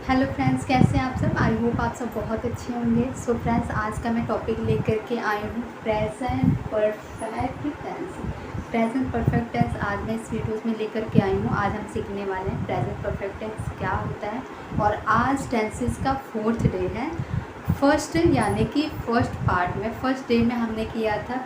Hello friends, कैसे हैं आप सब। आई होप आप सब बहुत अच्छे होंगे। सो फ्रेंड्स, आज का मैं टॉपिक लेकर के आई हूँ present perfect tense. Present perfect tense आज मैं इस वीडियोस में लेकर के आई हूँ। आज हम सीखने वाले हैं प्रेजेंट परफेक्ट टेंस क्या होता है। और आज टेंसेस का 4th डे है। फर्स्ट यानी कि फर्स्ट पार्ट में फर्स्ट डे में हमने किया था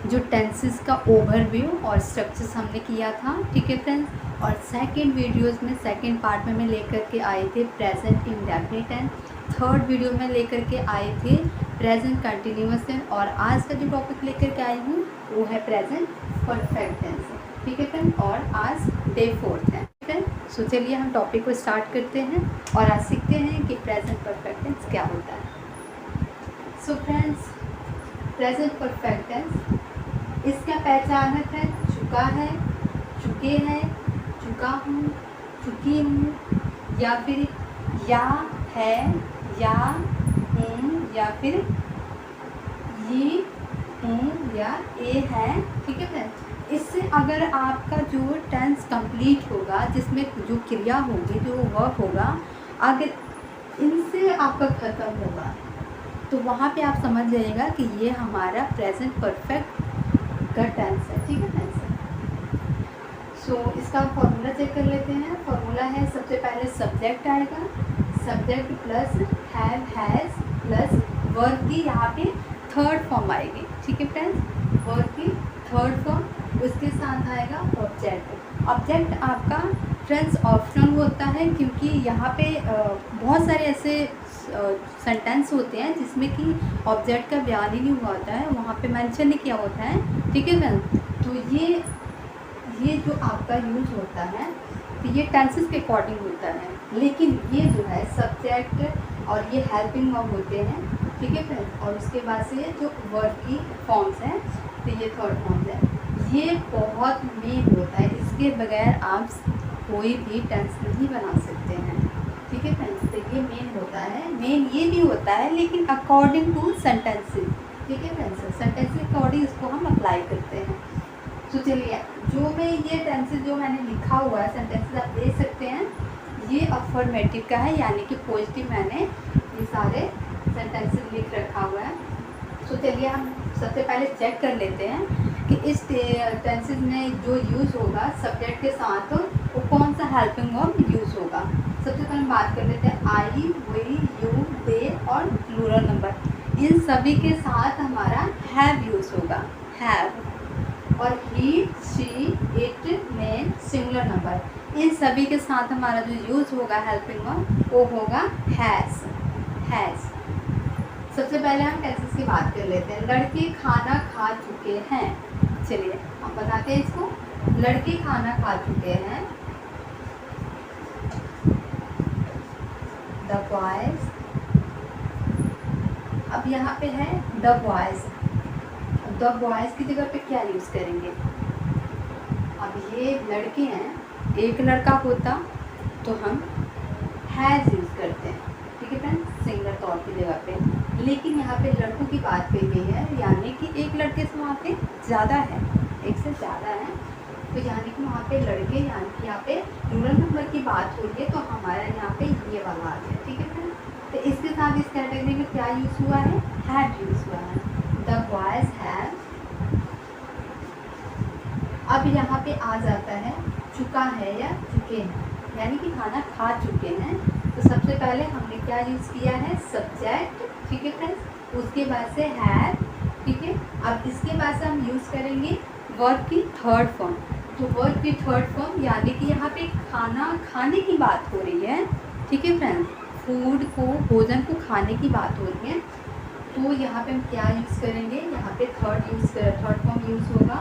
जो टेंसेस का ओवरव्यू और स्ट्रक्चर्स हमने किया था, ठीक है फ्रेंड्स। और सेकंड वीडियोस में सेकंड पार्ट में मैं लेकर के आए थे present indefinite tense. Third video में लेकर के आए थे प्रेजेंट कंटिन्यूअस टेंस। और आज का जो टॉपिक लेकर के आई हूँ वो है प्रेजेंट परफेक्ट टेंस, ठीक है फ्रेंड। और आज डे 4th है फ्रेंड। सो चलिए हम टॉपिक को स्टार्ट करते हैं और आज सीखते हैं कि प्रेजेंट परफेक्ट टेंस क्या होता है। So friends, present perfect tense इसका पहचानक है चुका है, चुके हैं, चुका हूँ, चुकी हूँ, या फिर या है, या हूँ, या फिर ये हूँ, या ए है, ठीक है फ्रेंड। इससे अगर आपका जो टेंस कंप्लीट होगा, जिसमें जो क्रिया होगी, जो वर्क होगा, अगर इनसे आपका ख़त्म होगा तो वहाँ पे आप समझ जाइएगा कि ये हमारा प्रेजेंट परफेक्ट का टेंस है, ठीक है फ्रेंड्स। सो इसका फॉर्मूला चेक कर लेते हैं। फॉर्मूला है, सबसे पहले सब्जेक्ट आएगा, subject plus have has plus verb की यहाँ पे थर्ड फॉर्म आएगी, ठीक है फ्रेंड्स। वर्ब की थर्ड फॉर्म, उसके साथ आएगा ऑब्जेक्ट। ऑब्जेक्ट आपका फ्रेंड्स ऑप्शनल होता है, क्योंकि यहाँ पे बहुत सारे ऐसे सेंटेंस होते हैं जिसमें कि ऑब्जेक्ट का बयान ही नहीं हुआ होता है, वहाँ पे मेंशन नहीं किया होता है, ठीक है फ्रेंड्स। तो ये जो आपका यूज़ होता है तो ये टेंसेस के अकॉर्डिंग होता है, लेकिन ये जो है सब्जेक्ट और ये हेल्पिंग वर्ब होते हैं, ठीक है फ्रेंड्स। और उसके बाद से जो वर्ब की फॉर्म्स हैं तो ये थर्ड फॉर्म्स है। ये बहुत मेन होता है, इसके बगैर आप कोई भी टेंस नहीं बना सकते हैं, ठीक है फ्रेंड्स। तो ये मेन होता है, मेन ये भी होता है, लेकिन अकॉर्डिंग टू सेंटेंसेस, ठीक है फ्रेंड्स। सेंटेंस के अकॉर्डिंग इसको हम अप्लाई करते हैं। तो चलिए, जो मैं ये टेंसेस जो मैंने लिखा हुआ है सेंटेंसेस आप देख सकते हैं, ये अफर्मेटिव का है, यानी कि पॉजिटिव मैंने ये सारे सेंटेंसेस लिख रखा हुआ है। तो चलिए हम सबसे पहले चेक कर लेते हैं कि इस टेंसेस में जो यूज़ होगा सब्जेक्ट के साथ वो कौन सा हेल्पिंग वर्ब यूज़ होगा। सबसे पहले बात कर लेते हैं आई, वी, यू, दे और प्लूरल नंबर। इन सभी के साथ हमारा हैव यूज़ होगा, हैव। और he, she, it, men, singular number, इन सभी के साथ हमारा जो यूज़ होगा हेल्पिंग वर्ब वो होगा हैज़, हैज़। सबसे पहले हम टेंसेस की बात कर लेते हैं। लड़के खाना खा चुके हैं, चलिए हम बताते हैं इसको। लड़के खाना खा चुके हैं, द बॉयज। अब यहाँ पे है द बॉयज, द बॉयज की जगह पे क्या यूज़ करेंगे। अब ये लड़के हैं, एक लड़का होता तो हम हैज़ यूज़ करते हैं, ठीक है फ्रेंड्स, सिंगलर तौर की जगह पे। लेकिन यहाँ पे लड़कों की बात कही गई है, यानी कि एक लड़के से वहाँ पे ज़्यादा है, एक से ज़्यादा है, तो यानी कि वहाँ पे लड़के, यानी कि यहाँ पे प्लूरल नंबर की बात हो रही है, तो हमारा यहाँ पे ये वाला आ गया, ठीक है फ्रेंड्स। तो इसके साथ इस कैटेगरी में क्या यूज़ हुआ है, हैव यूज़ हुआ है, द बॉयज हैव। अब यहाँ पे आ जाता है चुका है या चुके हैं, यानी कि खाना खा चुके हैं। तो सबसे पहले हमने क्या यूज़ किया है, सब्जेक्ट, ठीक है फ्रेंड्स। उसके बाद से हैव, ठीक है। अब इसके बाद से हम यूज़ करेंगे वर्ब की थर्ड फॉर्म। तो वर्ब की थर्ड फॉर्म, यानी कि यहाँ पे खाना खाने की बात हो रही है, ठीक है फ्रेंड्स, फूड को, भोजन को खाने की बात हो रही है। तो यहाँ पे हम क्या यूज़ करेंगे, यहाँ पे थर्ड फॉर्म यूज़ होगा।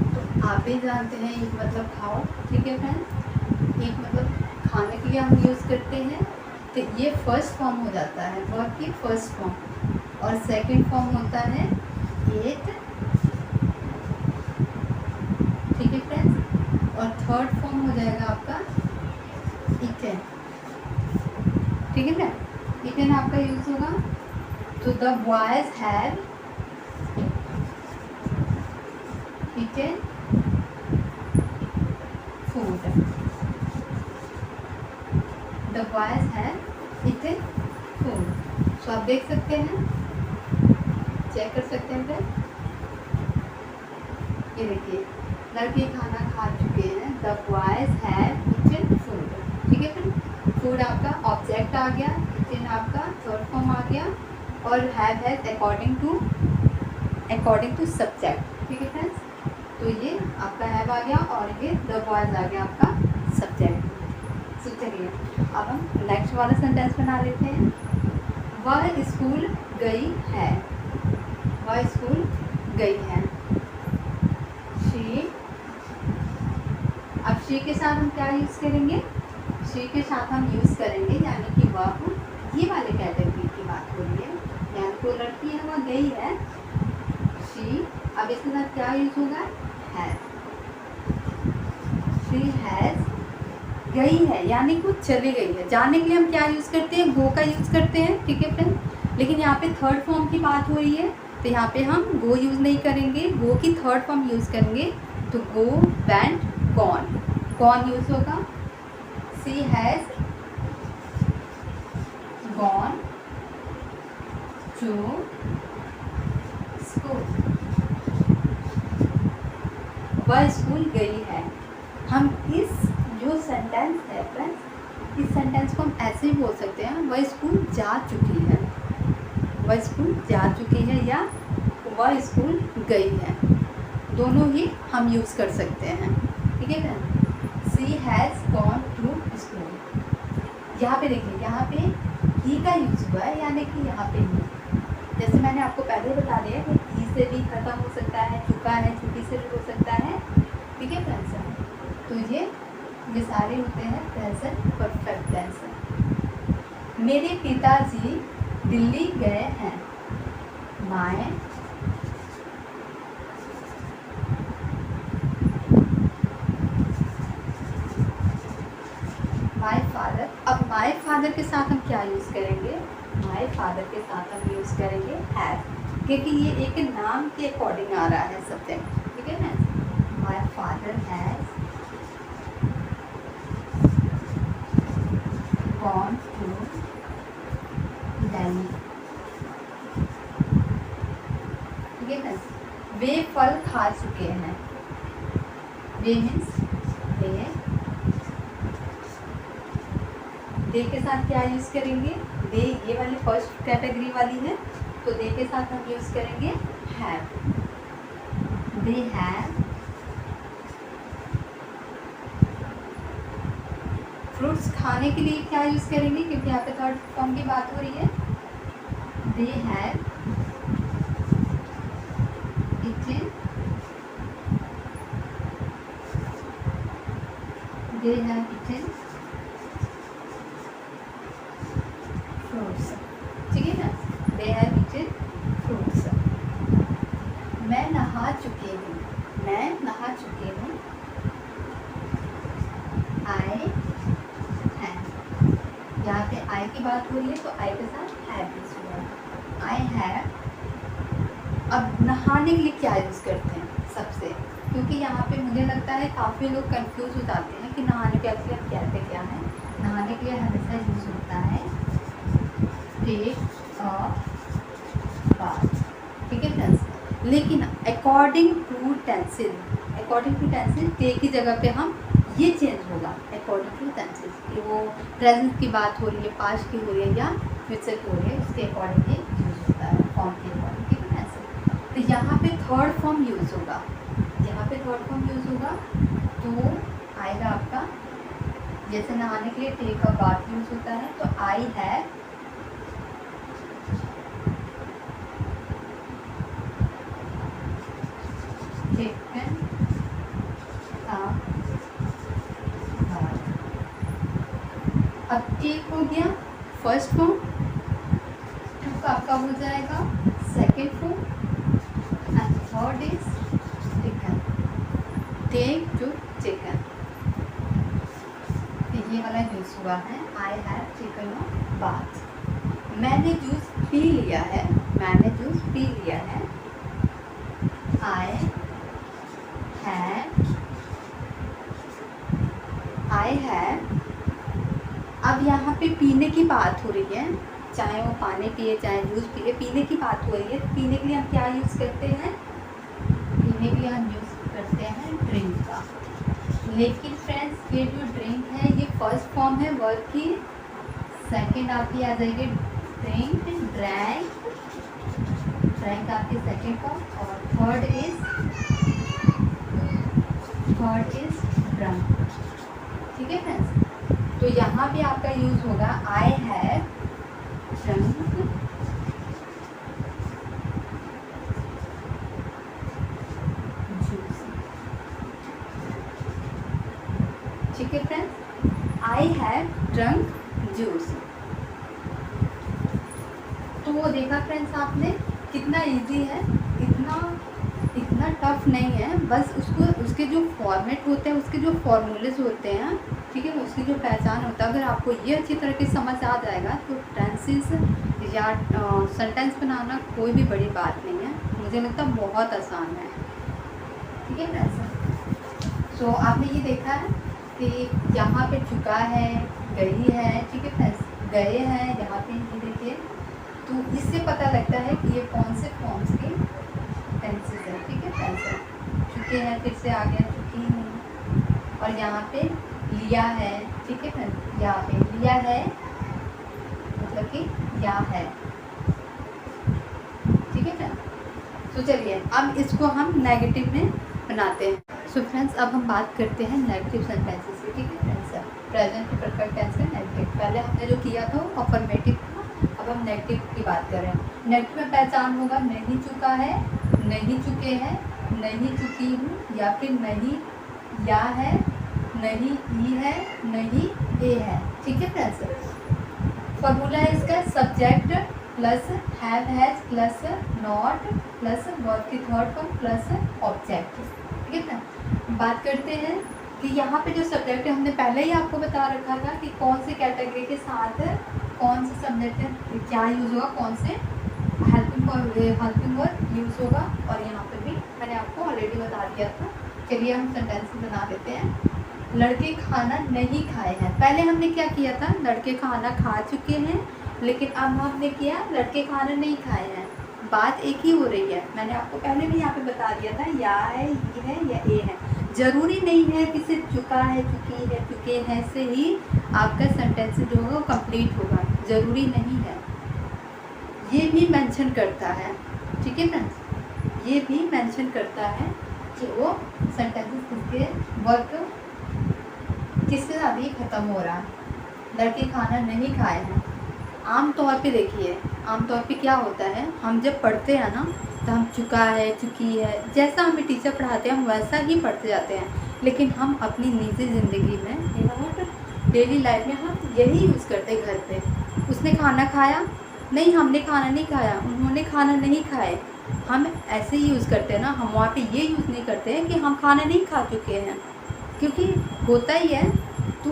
तो आप भी जानते हैं एक मतलब खाओ, ठीक है फ्रेंड्स, एक मतलब खाने के लिए हम यूज़ करते हैं। तो ये फर्स्ट फॉर्म हो जाता है वर्ब की फर्स्ट फॉर्म। और सेकंड फॉर्म होता है एट, ठीक है फ्रेंड्स। और थर्ड फॉर्म हो जाएगा आपका इटन, ठीक है फ्रेंड, इटन आपका यूज़ होगा। तो the boys have eaten food, the boys have eaten food. So आप देख सकते हैं, चेक कर सकते हैं फ्रेंड, ये देखिए लड़के खाना खा चुके हैं। The boys have eaten food. ठीक है फ्रेंड, फूड आपका ऑब्जेक्ट आ गया, ईटन आपका थर्ड फॉर्म आ गया, और have has according to subject. ठीक है फ्रेंड्स, तो ये आपका हैव आ गया और ये द बॉयज आ गया आपका सब्जेक्ट। सो चलिए अब हम नेक्स्ट वाला सेंटेंस बना लेते हैं। वह स्कूल गई है। वह स्कूल गई है। शी, अब शी के साथ हम क्या यूज़ करेंगे? शी के साथ हम यूज़ करेंगे यानी कि वह, ये वाले कैटेगरी की बात हो रही है, यानी कोई लड़की है वह गई है। शी, अब इसके साथ क्या यूज़ होगा? हैज। शी हैज गई है यानी कुछ चली गई है। जाने के लिए हम क्या यूज़ करते हैं? गो का यूज़ करते हैं। ठीक है फ्रेंड, लेकिन यहाँ पे थर्ड फॉर्म की बात हो रही है तो यहाँ पे हम गो यूज़ नहीं करेंगे, गो की थर्ड फॉर्म यूज़ करेंगे। तो go, went, gone, gone use होगा। She has gone to school. वह स्कूल गई है। हम इस जो सेंटेंस है फ्रेंड्स, इस सेंटेंस को हम ऐसे भी बोल सकते हैं, वह स्कूल जा चुकी है। वह स्कूल जा चुकी है या वह स्कूल गई है, दोनों ही हम यूज़ कर सकते हैं। ठीक है friend, she has gone to school. यहाँ पे देखिए, यहाँ पे ही का यूज़ हुआ है यानी कि यहाँ पे ही, जैसे मैंने आपको पहले बता दिया कि ही से भी ख़त्म हो सकता है, चुका है, चुकी से भी हो सकता है। ठीक है फ्रेंड्स, तो ये सारे होते हैं प्रेजेंट परफेक्ट टेंस। मेरे पिताजी दिल्ली गए हैं। माय फादर, अब माय फादर के साथ हम क्या यूज़ करेंगे? माय फादर के साथ हम यूज़ करेंगे हैव, क्योंकि ये एक नाम के अकॉर्डिंग आ रहा है सब्जेक्ट। ठीक है ना, my father has gone to Delhi. ठीक है ना, वे फल खा चुके हैं। वे मीन्स वे, दे के साथ क्या यूज़ करेंगे? दे ये वाली फर्स्ट कैटेगरी वाली है, तो दे के साथ हम यूज़ करेंगे हैव। दे हैव फ्रूट्स खाने के लिए क्या यूज़ करेंगे? क्योंकि यहाँ पे थर्ड फॉर्म की बात हो रही है। They have eaten, they have eaten fruits. ठीक है ना, दे हैव ईटन फ्रूट्स। मैं नहा चुकी हूँ। मैं नहा चुकी हूँ। आई हैव, यहाँ पे आई की बात हो रही है तो आई के साथ हैव यूज़ हुआ। आई हैव, अब नहाने के लिए क्या यूज़ करते हैं सबसे, क्योंकि यहाँ पे मुझे लगता है काफ़ी लोग कंफ्यूज हो जाते हैं कि नहाने के लिए कहते क्या है। नहाने के लिए हमेशा यूज़ होता है टेक अ बाथ। ठीक है फ्रेंड्स, लेकिन अकॉर्डिंग टू टेंसेस, टेक की जगह पे हम ये चेंज होगा अकॉर्डिंग टू टेंसेस, कि वो प्रेजेंट की बात हो रही है, पास्ट की हो रही है या फ्यूचर की हो रही है, उसके अकॉर्डिंग ये यूज़ होता है, फॉर्म के अकॉर्डिंग। ठीक है ऐसे, तो यहाँ पे थर्ड फॉर्म यूज़ होगा। यहाँ पे थर्ड फॉर्म यूज़ होगा तो आएगा आपका, जैसे नहाने के लिए टेक अ बाथ यूज़ होता है, तो I have taken a bath. अब टेक हो गया फर्स्ट फॉर्म, टू आपका हो जाएगा second form, and third is taken. Take to taken, तो ये वाला यूज़ हुआ है I have taken a bath. मैंने जूस पी लिया है। मैंने जूस पी लिया है। आई हैव अब यहाँ पे पीने की बात हो रही है, चाहे वो पानी पिए चाहे जूस पिए, पीने की बात हो रही है। तो पीने के लिए हम क्या यूज़ करते हैं? पीने के लिए हम यूज़ करते हैं ड्रिंक का। लेकिन फ्रेंड्स ये जो ड्रिंक है ये फर्स्ट फॉर्म है वर्ब की, सेकंड आपकी आ जाएगी ड्रिंक, ड्रैंक, ड्रैंक आपकी सेकंड फॉर्म, और थर्ड इज ड्रंक। ठीक है फ्रेंड्स, तो यहाँ भी आपका यूज होगा आई हैव ड्रंक जूस। ठीक है friends, I have drunk juice. तो वो देखा फ्रेंड्स आपने कितना इजी है, इतना टफ नहीं है। बस उसको उसके जो फॉर्मेट होते हैं, उसके जो फॉर्मूलेज होते हैं, ठीक है, उसकी जो पहचान होता है, अगर आपको ये अच्छी तरह की समझ आ जाएगा तो टेंसेस या सेंटेंस बनाना कोई भी बड़ी बात नहीं है। मुझे लगता है बहुत आसान है। ठीक है फ्रेंड्स, तो आपने ये देखा है कि यहाँ पे चुका है, गई है, ठीक है फ्रेंड्स, गए हैं यहाँ पे, ये देखिए, तो इससे पता लगता है कि ये कौन से फॉर्म्स के टेंसेस है। ठीक है फ्रेंड्स, चुके हैं, फिर से आ गया चुकी हूँ, और यहाँ पे लिया है। ठीक है फ्रेंड्स, यहाँ पे लिया है मतलब कि या है। ठीक है फ्रेंड्स, तो चलिए अब इसको हम नेगेटिव में बनाते हैं। सो फ्रेंड्स, अब हम बात करते हैं नेगेटिव सेंटेंसेस की। ठीक है फ्रेंड्स, प्रेजेंट परफेक्ट टेंस का नेगेटिव, पहले हमने जो किया था वो अफर्मेटिव था, अब हम नेगेटिव की बात कर रहे हैं। नेगेटिव में पहचान होगा नहीं चुका है, नहीं चुके हैं, नहीं चुकी हूँ, या फिर नहीं या है, नहीं ई है, नहीं ए है। ठीक है फ्रेंड्स, फॉर्मूला है इसका subject plus have has plus not plus verb की थर्ड फॉर्म प्लस ऑब्जेक्ट। ठीक है ना, बात करते हैं कि यहाँ पे जो सब्जेक्ट है हमने पहले ही आपको बता रखा था कि कौन से कैटेगरी के साथ कौन से सब्जेक्ट क्या यूज़ होगा, कौन से हेल्पिंग वर्ब यूज़ होगा, और यहाँ पे भी मैंने आपको ऑलरेडी बता दिया था। चलिए हम सेंटेंस बना देते हैं। लड़के खाना नहीं खाए हैं। पहले हमने क्या किया था, लड़के खाना खा चुके हैं, लेकिन अब हमने किया लड़के खाना नहीं खाए हैं। बात एक ही हो रही है, मैंने आपको पहले भी यहाँ पे बता दिया था, या है, ये है या ए है। ज़रूरी नहीं है कि सिर्फ चुका है, चुकी है, चुके हैं से ही आपका सेंटेंस जो होगा वो कंप्लीट होगा, ज़रूरी नहीं है। ये भी मेंशन करता है। ठीक है फ्रेंड्स, ये भी मेंशन करता है कि वो सेंटेंसेस किसके वर्क किसके साथ ही ख़त्म हो रहा है। लड़के खाना नहीं खाए हैं, आम तौर पे देखिए, आम तौर पे क्या होता है, हम जब पढ़ते हैं ना तो हम चुका है, चुकी है, जैसा हमें टीचर पढ़ाते हैं हम वैसा ही पढ़ते जाते हैं। लेकिन हम अपनी निजी ज़िंदगी में, डेली लाइफ में हम यही यूज़ करते हैं। घर पे उसने खाना खाया, नहीं हमने खाना नहीं खाया, उन्होंने खाना नहीं खाए, हम ऐसे ही यूज़ करते हैं ना। हम वहाँ पे ये यूज़ नहीं करते हैं कि हम खाना नहीं खा चुके हैं, क्योंकि होता ही है। तो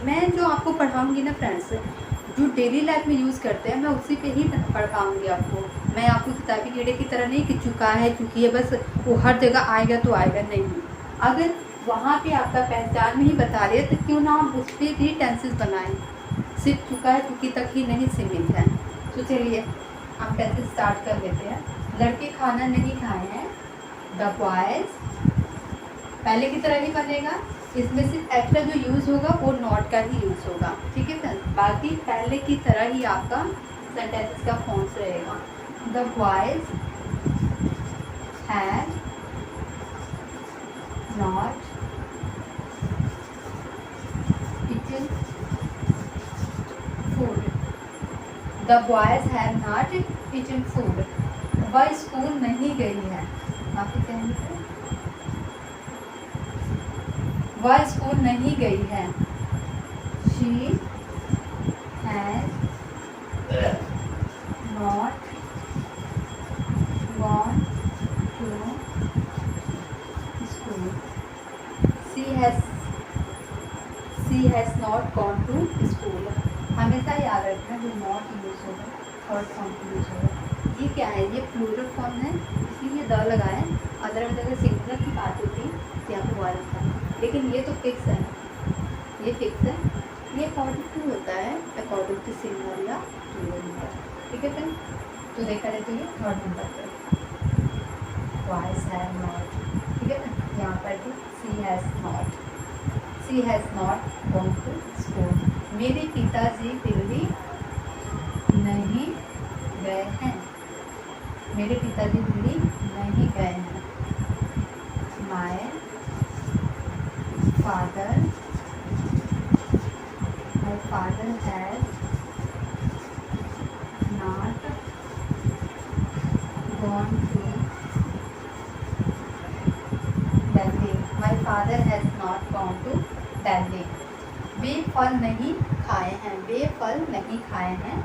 मैं जो आपको पढ़ाऊँगी ना फ्रेंड्स, जो डेली लाइफ में यूज़ करते हैं मैं उसी पे ही पढ़ पाऊँगी आपको। मैं आपको किताबी कीड़े की तरह नहीं कि चुका है, चुकी है, बस वो हर जगह आएगा तो आएगा, नहीं। अगर वहाँ पे आपका पहचान नहीं बता रही है तो क्यों ना हम उस पर भी टेंसेस बनाएं, सिर्फ चुका है चुकी तक ही नहीं सीमित है। तो चलिए हम टेंसेस स्टार्ट कर लेते हैं। लड़के खाना नहीं खाए हैं, द बॉयज़, पहले की तरह ही बनेगा, इसमें सिर्फ एक्स्ट्रा जो यूज़ होगा वो नॉट का ही यूज़ होगा। ठीक है फ्रेंड्स, बाकी पहले की तरह ही आपका सेंटेंसेस का फॉर्म्स रहेगा। The boys have not eaten food, the boys have not eaten food. वह स्कूल नहीं गई है, आप कहेंगे वह स्कूल नहीं गई है, she has not gone to school, she has not gone to school. हमेशा याद रखना जो नॉट यूज होगा थर्ड फॉर्म यूज होगा। ये क्या है, ये प्लूरल फॉर्म है इसलिए द लगाए, अदरवाइज अगर सिंगुलर की बात होती है तो यहाँ पे वाला था, लेकिन ये तो फिक्स है, ये फिक्स है, ये अकॉर्डिंग टू होता है, अकॉर्डिंग टू सिंगल या प्लूरल नंबर। ठीक है फ्रेंड, तो देखा जाए तो ये थर्ड नंबर पर बॉयज हैव नॉट। ठीक है ना, यहाँ पर भी she has not gone to school. मेरे पिताजी दिल्ली नहीं गए हैं। मेरे पिताजी दिल्ली नहीं गए हैं। My father has not gone to Delhi. My father has not gone to Delhi. वे फल नहीं खाए हैं। वे फल नहीं खाए हैं।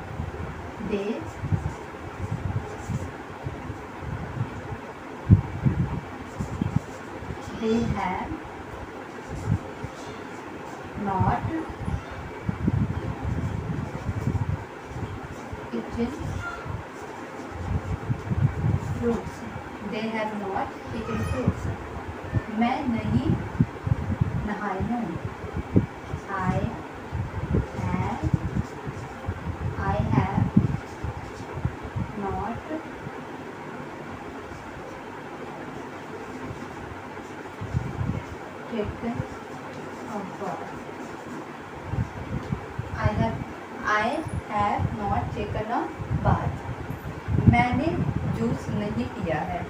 दे have not eaten fruits. They have not eaten fruits. मैं नहीं नहाई हूँ। I have not taken a bath. I have not taken a bath. मैंने जूस नहीं पिया है।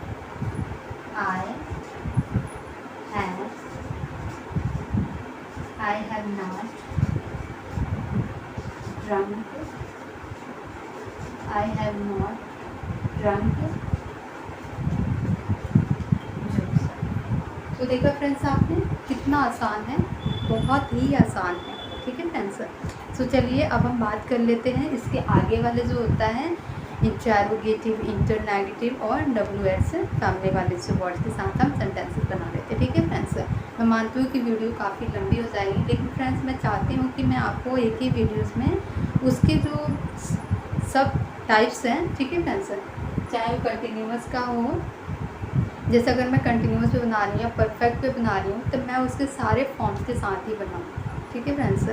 I have not drunk. I have not drunk juice. तो देखा फ्रेंड्स आपने कितना आसान है, बहुत ही आसान है। ठीक है फ्रेंड्स, तो चलिए अब हम बात कर लेते हैं इसके आगे वाले जो होता है इंटरोगेटिव, इंटरनेगेटिव और WH फैमिली वाले जो वर्ड्स के साथ हम सेंटेंसेस बना लेते हैं। ठीक है फ्रेंड्स, मैं मानती हूँ कि वीडियो काफ़ी लंबी हो जाएगी, लेकिन फ्रेंड्स मैं चाहती हूँ कि मैं आपको एक ही वीडियोज़ में उसके जो सब टाइप्स हैं, ठीक है फ्रेंड्स, चाहे वो कंटिन्यूस का हो, जैसे अगर मैं कंटिन्यूस पे बना रही हूँ या परफेक्ट पे बना रही हूँ तो मैं उसके सारे फॉर्म्स के साथ ही बनाऊँ। ठीक है फ्रेंड्स,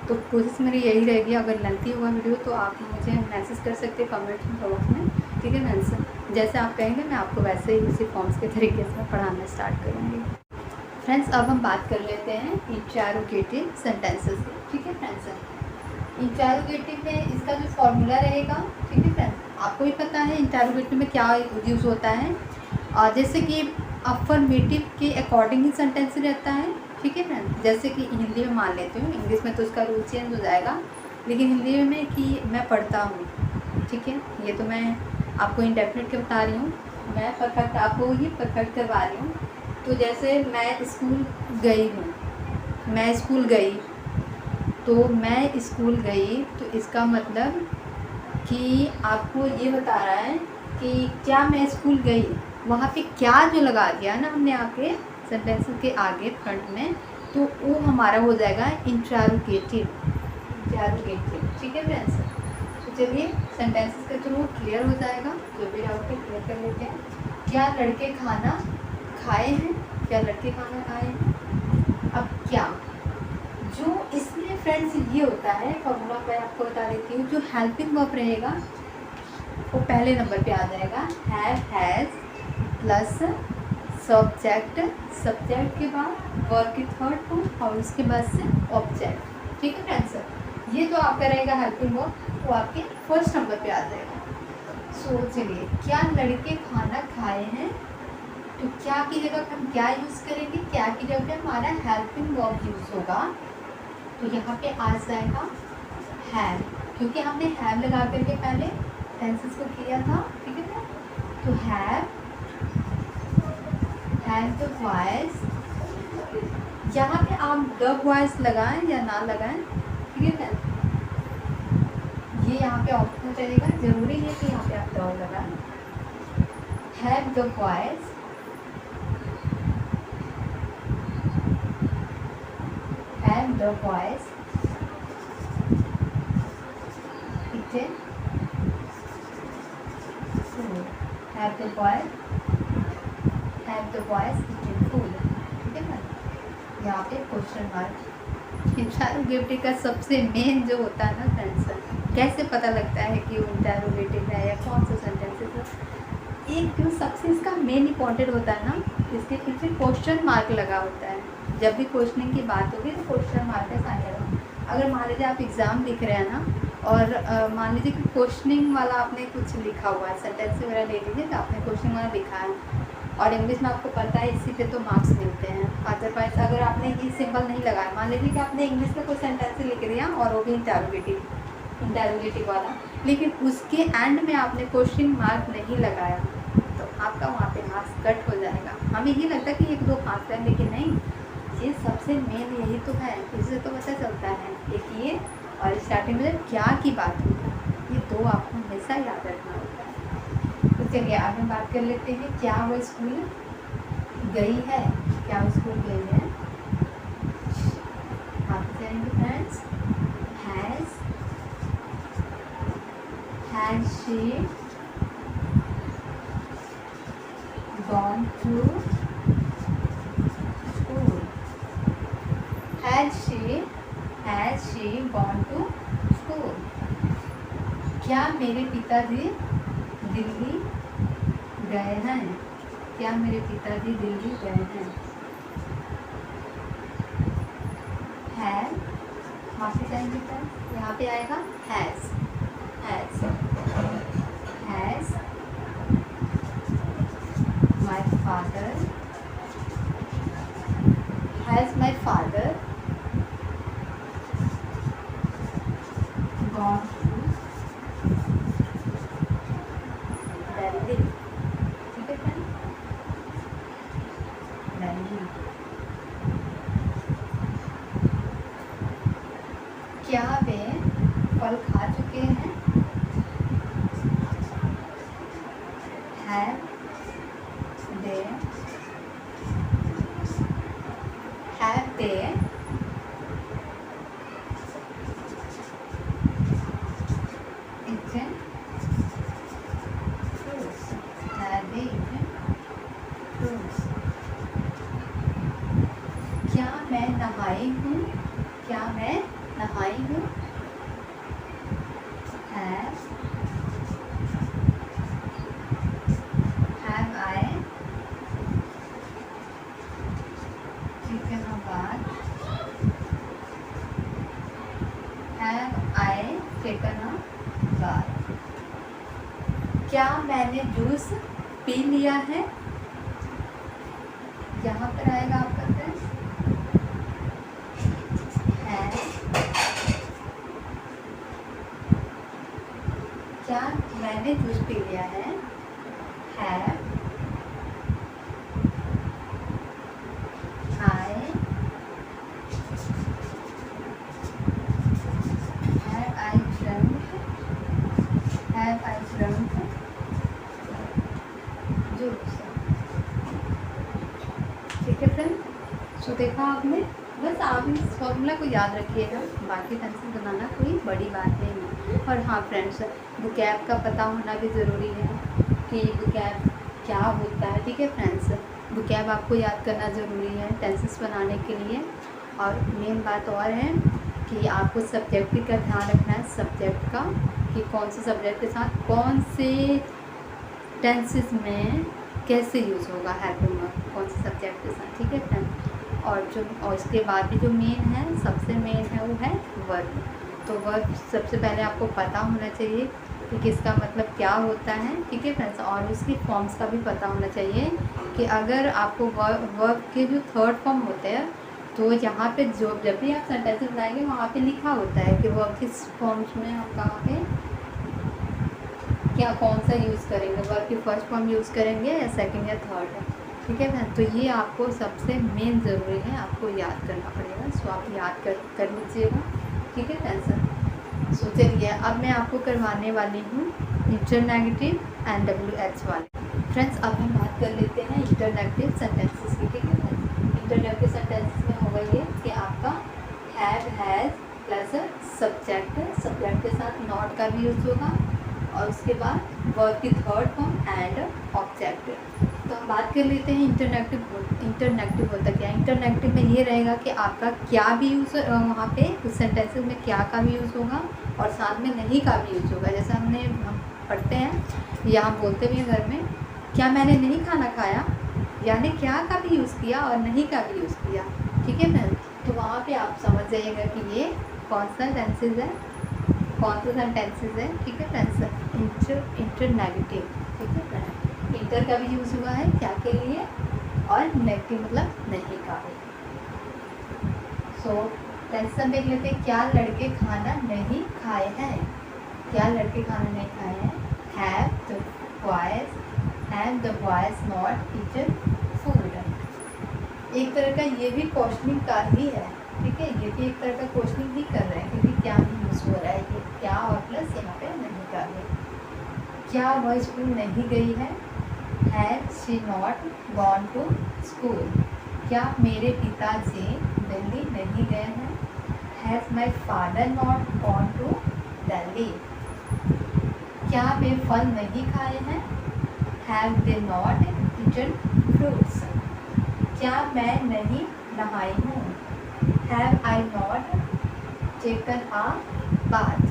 तो कोशिश मेरी यही रहेगी। अगर लेंथी हुआ वीडियो तो आप मुझे मैसेज कर सकते हैं कमेंट बॉक्स में। ठीक है फ्रेंड्स, जैसे आप कहेंगे मैं आपको वैसे ही उसी फॉर्म्स के तरीके से पढ़ाना स्टार्ट करूँगी। फ्रेंड्स, अब हम बात कर लेते हैं इंटरोगेटिव सेंटेंसेस की। ठीक है फ्रेंड्स, इंटरोगेटिव में इसका जो फॉर्मूला रहेगा, ठीक है फ्रेंड्स, आपको भी पता है इंटरोगेटिव में क्या यूज़ होता है। जैसे कि अफर्मेटिव के अकॉर्डिंग ही सेंटेंस रहता है। ठीक है फ्रेंड्स, जैसे कि हिंदी में मान लेती हूँ, इंग्लिश में तो उसका रूल चेंज हो जाएगा, लेकिन हिंदी में कि मैं पढ़ता हूँ। ठीक है, ये तो मैं आपको इंडेफिनिट के बता रही हूँ, मैं परफेक्ट आपको ये परफेक्ट करवा रही हूँ। तो जैसे मैं स्कूल गई हूँ, मैं स्कूल गई, तो मैं स्कूल गई, तो इसका मतलब कि आपको ये बता रहा है कि क्या मैं स्कूल गई, वहाँ पे क्या जो लगा दिया ना हमने आके सेंटेंसेस के आगे फ्रंट में, तो वो हमारा हो जाएगा इंटरोगेटिव। ठीक है फ्रेंड्स, तो चलिए सेंटेंसेस के थ्रू क्लियर हो जाएगा, जो भी डाउट है क्लियर कर लेते हैं। क्या लड़के खाना खाए हैं? क्या लड़के खाना खाए हैं? अब क्या जो इसमें फ्रेंड्स ये होता है, फॉर्मूला मैं आपको बता देती हूँ, जो हेल्पिंग वर्ब रहेगा वो पहले नंबर पे आ जाएगा। हैज़ प्लस सब्जेक्ट, सब्जेक्ट के बाद वर्ब की थर्ड फॉर्म और उसके बाद से ऑब्जेक्ट। ठीक है फ्रेंड्स, ये तो आपका रहेगा हेल्पिंग वर्ब, वो आपके फर्स्ट नंबर पे आ जाएगा। सो चलिए, क्या लड़के खाना खाए हैं, तो क्या की जगह हम क्या यूज़ करेंगे? क्या की जगह हमारा हेल्पिंग वर्ब यूज़ होगा, तो यहाँ पे आ जाएगा हैव, क्योंकि हमने हैव लगा करके पहले टेंसेस को किया था। ठीक है ना, तो हैव द वॉइस, यहाँ पे आप द वॉइस लगाएं या ना लगाएं, ठीक है ना, ये यहाँ पे ऑप्शन चलेगा, जरूरी है कि यहाँ पे आप द लगाएं। Have the voice, have the voice eaten food, have the boys eaten food। ठीक है ना, यहाँ पे क्वेश्चन मार्क इंटरोगेटिव का सबसे मेन जो होता है ना फ्रेंड्स, कैसे पता लगता है कि वो इंटरोगेटिव है या कौन सा सेंटेंस है, एक जो सबसे इसका मेन इंपॉर्टेंट होता है ना, इसके पीछे क्वेश्चन मार्क लगा होता है। जब भी क्वेश्चनिंग की बात होगी तो क्वेश्चन मार्क है सारे लगा। अगर मान लीजिए आप एग्ज़ाम लिख रहे हैं ना, और मान लीजिए कि क्वेश्चनिंग वाला आपने कुछ लिखा हुआ है, सेंटेंस वगैरह ले लीजिए तो आपने क्वेश्चनिंग वाला लिखा है और इंग्लिश में आपको पता है इसी पे तो मार्क्स मिलते हैं। अदरवाइज अगर आपने ये सिंबल नहीं लगाया, मान लीजिए कि आपने इंग्लिश में कोई सेंटेंस लिख दिया और वो भी इंटरोगेटिव वाला, लेकिन उसके एंड में आपने क्वेश्चन मार्क नहीं लगाया तो आपका वहाँ पे मार्क्स कट हो जाएगा। हमें ये लगता है कि एक दो पास है, लेकिन नहीं, ये सबसे मेन यही तो है, इससे तो पता चलता है। एक ये और स्टार्टिंग में क्या की बात होती है, ये दो आपको हमेशा याद रखना होता है। तो चलिए आगे बात कर लेते हैं। क्या वो स्कूल गई है, क्या वो स्कूल गई है। आप जाएंगे friends, has she gone to school, has she gone to school. क्या मेरे पिताजी दिल्ली गए हैं, क्या मेरे पिताजी दिल्ली गए हैं। है, माफी चाहेंगे फ्रेंड्स, यहाँ पे आएगा has my father gone to Delhi. ठीक है फ्रेंड, दिल्ली। क्या वे फल खा चुके हैं, have they eaten fruits, have they eaten fruits। क्या मैं नहाई हूँ, क्या मैं नहाई हूँ। have I taken a bath, have I taken a bath। क्या मैंने जूस पी लिया है, यहाँ पर आएगा आपका फ्रेंड्स है। क्या मैंने जूस पी लिया है, have I drunk juice। ठीक है फ्रेंड, सो देखा आपने, बस आप इस फॉर्मूला को याद रखिएगा, बाकी टेंशन बनाना कोई बड़ी बात नहीं है। और हाँ फ्रेंड्स, वोकैब का पता होना भी ज़रूरी है कि वोकैब क्या होता है। ठीक है फ्रेंड्स, वोकैब आपको याद करना ज़रूरी है टेंसेस बनाने के लिए। और मेन बात और है कि आपको सब्जेक्ट का ध्यान रखना है, सब्जेक्ट का, कि कौन से सब्जेक्ट के साथ कौन से टेंसेस में कैसे यूज़ होगा हेल्पिंग वर्ब, कौन से सब्जेक्ट के साथ। ठीक है फ्रेंड, और इसके बाद भी जो मेन है, सबसे मेन है, वो है वर्ब। तो वर्ब सबसे पहले आपको पता होना चाहिए कि किसका मतलब क्या होता है। ठीक है फ्रेंड्स, और उसकी फॉर्म्स का भी पता होना चाहिए कि अगर आपको वर्ब के जो थर्ड फॉर्म होते हैं, तो यहाँ पे जो जब भी आप सेंटेंसेस बनाएंगे वहाँ पे लिखा होता है कि वर्ब किस फॉर्म्स में हम कहाँ पे क्या कौन सा यूज़ करेंगे, वर्ब की फर्स्ट फॉर्म यूज़ करेंगे या सेकंड या थर्ड। ठीक है फ्रेंड्स, तो ये आपको सबसे मेन ज़रूरी है, आपको याद करना पड़ेगा। सो आप याद कर लीजिएगा। ठीक है फ्रेंड्स, सो चलिए अब मैं आपको करवाने वाली हूँ इंटरनेगेटिव एंड WH वाले। फ्रेंड्स, अब हम बात कर लेते हैं इंटरनेगेटिव सेंटेंसेस की। ठीक है फ्रेंड्स, इंटरनेगेटिव सेंटेंसेस में होगा ये कि आपका have has plus subject, subject के साथ नॉट का भी यूज़ होगा, और उसके बाद वर्ब की थर्ड फॉर्म एंड ऑब्जेक्ट। तो हम बात कर लेते हैं इंटरनेटिव होता क्या है। इंटरनेटिव में ये रहेगा कि आपका क्या भी यूज़ वहाँ पे उस सेंटेंसेस में क्या का भी यूज़ होगा और साथ में नहीं का भी यूज़ होगा। जैसे हम पढ़ते हैं या हम बोलते भी हैं घर में, क्या मैंने नहीं खाना खाया, यानी क्या का भी यूज़ किया और नहीं का भी यूज़ किया। ठीक है फ्रेंड्स, तो वहाँ पे आप समझ जाइएगा कि ये कौन सा टेंसेज है, कौन सा सेंटेंसेज है। ठीक है फ्रेंड्स, इंटरनेगेटिव। ठीक है फ्रेंड्स, इंटर का भी यूज़ हुआ है क्या के लिए, और नेगेटिव मतलब नहीं का भी। सो टेंशन देख लेते हैं, क्या लड़के खाना नहीं खाए हैं। क्या लड़के खाना नहीं खाए हैं। Have the boys not eaten food. एक तरह का ये भी क्वेश्चनिंग का ही है। ठीक है, ये भी एक तरह का क्वेश्चनिंग ही कर रहे हैं क्योंकि क्या भी यूज़ हो रहा है, ये क्या और प्लस यहाँ पे नहीं का है। क्या वह स्कूल नहीं गई है। Has she not gone to school. क्या मेरे पिताजी दिल्ली नहीं गए हैं। Has my father not gone to Delhi. क्या वे फल नहीं खाए हैं। Have they not eaten fruits. क्या मैं नहीं नहाई हूँ। Have I not taken a bath.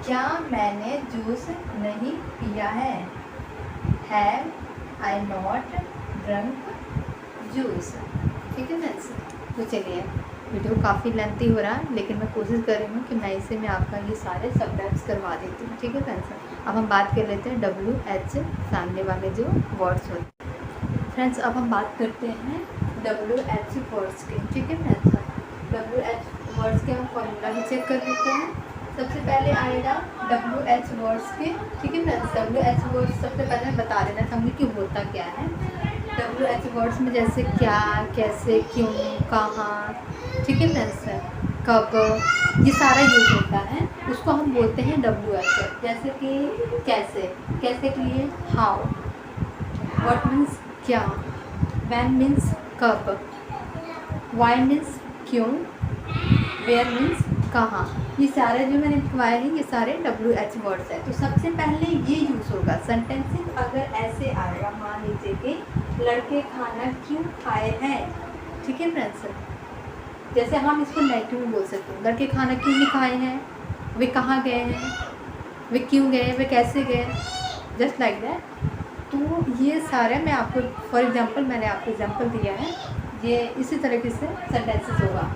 क्या मैंने जूस नहीं पिया है। Have I not drunk juice. ठीक है फ्रेंड्स, तो चलिए वीडियो काफ़ी लेंथी हो रहा है लेकिन मैं कोशिश कर रही हूँ कि मैं इसे में आपका ये सारे सबटाइप्स करवा देती हूँ। ठीक है फ्रेंड्स, अब हम बात कर लेते हैं WH सामने वाले जो वर्ड्स होते हैं। फ्रेंड्स, अब हम बात करते हैं WH वर्ड्स के। ठीक है फ्रेंड्स, WH वर्ड्स के हम फॉर्मूला भी चेक कर लेते हैं। सबसे पहले आएगा WH वर्ड्स के। ठीक है फ्रेंड्स, WH वर्ड्स सबसे पहले मैं बता देना चाहूँगी कि होता क्या है। WH वर्ड्स में जैसे क्या, कैसे, क्यों, कहाँ, ठीक है फ्रेंड्स, कब, ये सारा यूज होता है, उसको हम बोलते हैं WH। जैसे कि कैसे के लिए हाउ, व्हाट मीन्स क्या, व्हेन मीन्स कब, व्हाई मीन्स क्यों, वेयर मीन्स कहाँ। ये सारे जो मैंने लिखवाए हैं ये सारे WH वर्ड्स हैं। तो सबसे पहले ये यूज़ होगा सेंटेंसेस अगर ऐसे आएगा, मान लीजिए कि लड़के खाना क्यों खाए हैं। ठीक है फ्रेंड्स, जैसे हम इसको नेगेटिव में बोल सकते हैं, लड़के खाना क्यों नहीं खाए हैं, वे कहाँ गए हैं, वे क्यों गए, वे कैसे गए, जस्ट लाइक दैट। तो ये सारे मैं आपको फॉर एग्जांपल मैंने आपको एग्जांपल दिया है, ये इसी तरीके से सेंटेंसेस होगा।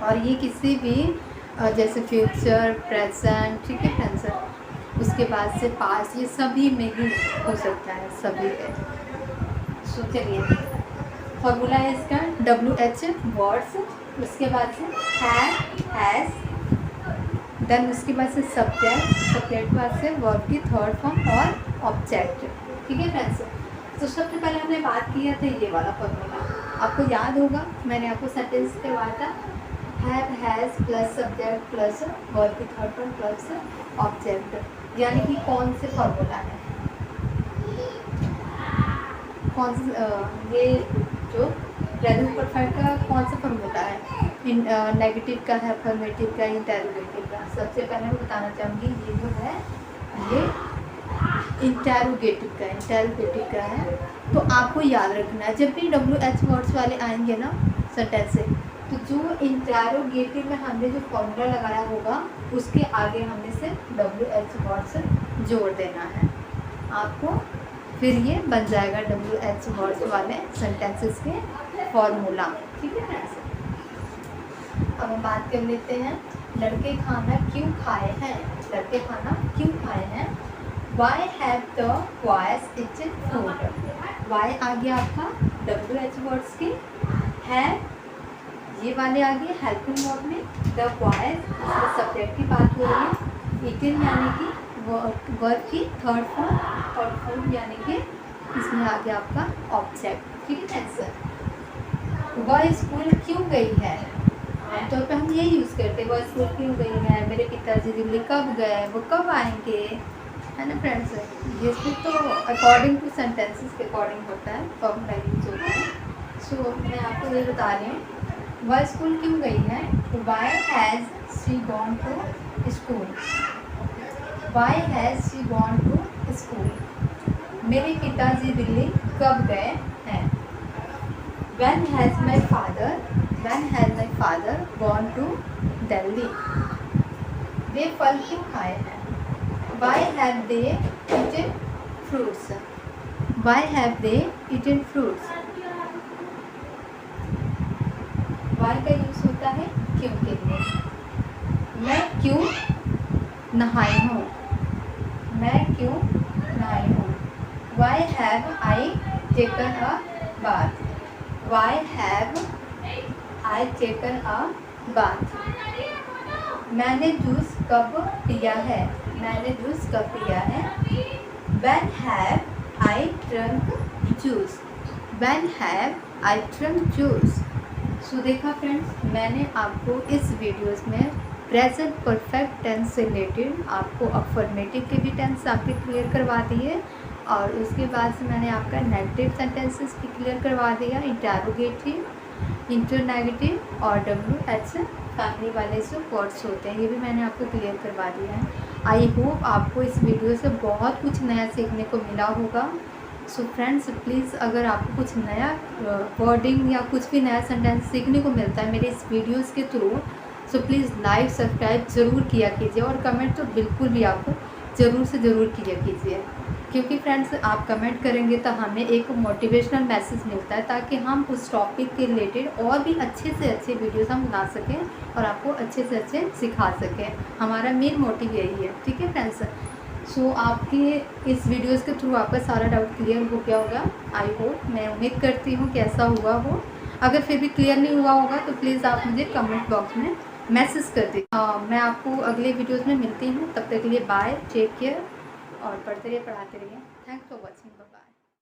और ये किसी भी जैसे फ्यूचर, प्रेजेंट, ठीक है फ्रेंड्स, उसके बाद से पास्ट, ये सभी में ही हो सकता है, सभी में। सो चलिए फॉर्मूला है इसका WH वर्ड्स, उसके बाद से हैज़, देन उसके बाद से सब्जेक्ट के बाद से वर्ब की थर्ड फॉर्म और ऑब्जेक्ट। ठीक है फ्रेंड्स, तो सबसे पहले हमने बात किया था ये वाला फॉर्मूला, आपको याद होगा, मैंने आपको सेंटेंस करवाया था have, has plus subject plus verb की थर्ड फॉर्म प्लस ऑब्जेक्ट, यानी कि कौन से फॉर्मूला है, कौन से ये जो प्रेजेंट परफेक्ट का कौन सा फॉर्मूला है, नेगेटिव का है, अफर्मेटिव का, इंटेरोगेटिव का। सबसे पहले मैं बताना चाहूँगी ये जो है ये इंटेरोगेटिव का है। तो आपको याद रखना है जब भी WH वर्ड्स वाले आएंगे ना सेंटेंस से, तो जो इंटेरोगेटिव में हमने जो फॉर्मूला लगाया होगा उसके आगे हमने सिर्फ WH वर्ड्स जोड़ देना है आपको, फिर ये बन जाएगा WH वर्ड्स वाले सेंटेंसेस के फॉर्मूला। ठीक है फ्रेंड्स, अब हम बात कर लेते हैं लड़के खाना क्यों खाए हैं। लड़के खाना क्यों खाए हैं। Why have the boys eaten food? Why आ गया आपका WH वर्ड्स के, है ये वाले आ गए हेल्पिंग वर्ब में, द बॉयज इसमें सब्जेक्ट की बात हो रही है, ईटन यानी कि वर्ब की थर्ड फॉर्म और फूड यानी कि इसमें आ गया आपका ऑब्जेक्ट। ठीक है आंसर। वह स्कूल क्यों गई है, आमतौर पे हम यही यूज़ करते हैं, वह स्कूल क्यों गई है, मेरे पिताजी दिल्ली कब गए, वो कब आएंगे, है ना फ्रेंड्स। ये तो अकॉर्डिंग टू सेंटेंसेस के अकॉर्डिंग होता है, फॉर्मूला यूज होता है। सो मैं आपको ये बता रही हूँ वह स्कूल क्यों गई है। Why has she gone to school, why has she gone to school, मेरे पिताजी दिल्ली कब गए हैं। When has my father gone to Delhi? वे फल क्यों खाए हैं। Why have they eaten fruits? Why have they eaten fruits? Why का यूज होता है क्यों के लिए। मैं क्यों नहाई हूँ। मैं क्यों नहाई हूँ। Why have I taken a bath? Why have I taken a bath? मैंने जूस कब पिया है। मैंने जूस कब पिया है। When have I drunk juice? When have I drunk juice? सो देखा फ्रेंड्स, मैंने आपको इस वीडियोस में प्रेजेंट परफेक्ट टेंस से रिलेटेड आपको अफर्मेटिव के भी टेंस आपके क्लियर करवा दिए और उसके बाद से मैंने आपका नेगेटिव सेंटेंसेस भी क्लियर करवा दिया, इंटरोगेटिव, इंटरनेगेटिव और WH फैमिली वाले जो वर्ड्स होते हैं ये भी मैंने आपको क्लियर करवा दिया है। आई होप आपको इस वीडियो से बहुत कुछ नया सीखने को मिला होगा। सो फ्रेंड्स प्लीज़, अगर आपको कुछ नया वर्डिंग या कुछ भी नया सेंटेंस सीखने को मिलता है मेरे इस वीडियोस के through, so please like subscribe ज़रूर किया कीजिए और कमेंट तो बिल्कुल भी आपको ज़रूर से ज़रूर किया कीजिए, क्योंकि फ्रेंड्स आप कमेंट करेंगे तो हमें एक मोटिवेशनल मैसेज मिलता है ताकि हम उस टॉपिक के रिलेटेड और भी अच्छे से अच्छे वीडियोस हम बना सकें और आपको अच्छे से अच्छे सिखा सकें। हमारा मेन मोटिव यही है। ठीक है फ्रेंड्स, सो आपके इस वीडियोस के थ्रू आपका सारा डाउट क्लियर हो गया होगा। आई होप, मैं उम्मीद करती हूँ कि ऐसा हुआ हो। अगर फिर भी क्लियर नहीं हुआ होगा तो प्लीज़ आप मुझे कमेंट बॉक्स में मैसेज कर दीजिए। मैं आपको अगले वीडियोस में मिलती हूँ, तब तक के लिए बाय, टेक केयर और पढ़ते रहिए, पढ़ाते रहिए। Thanks for watching.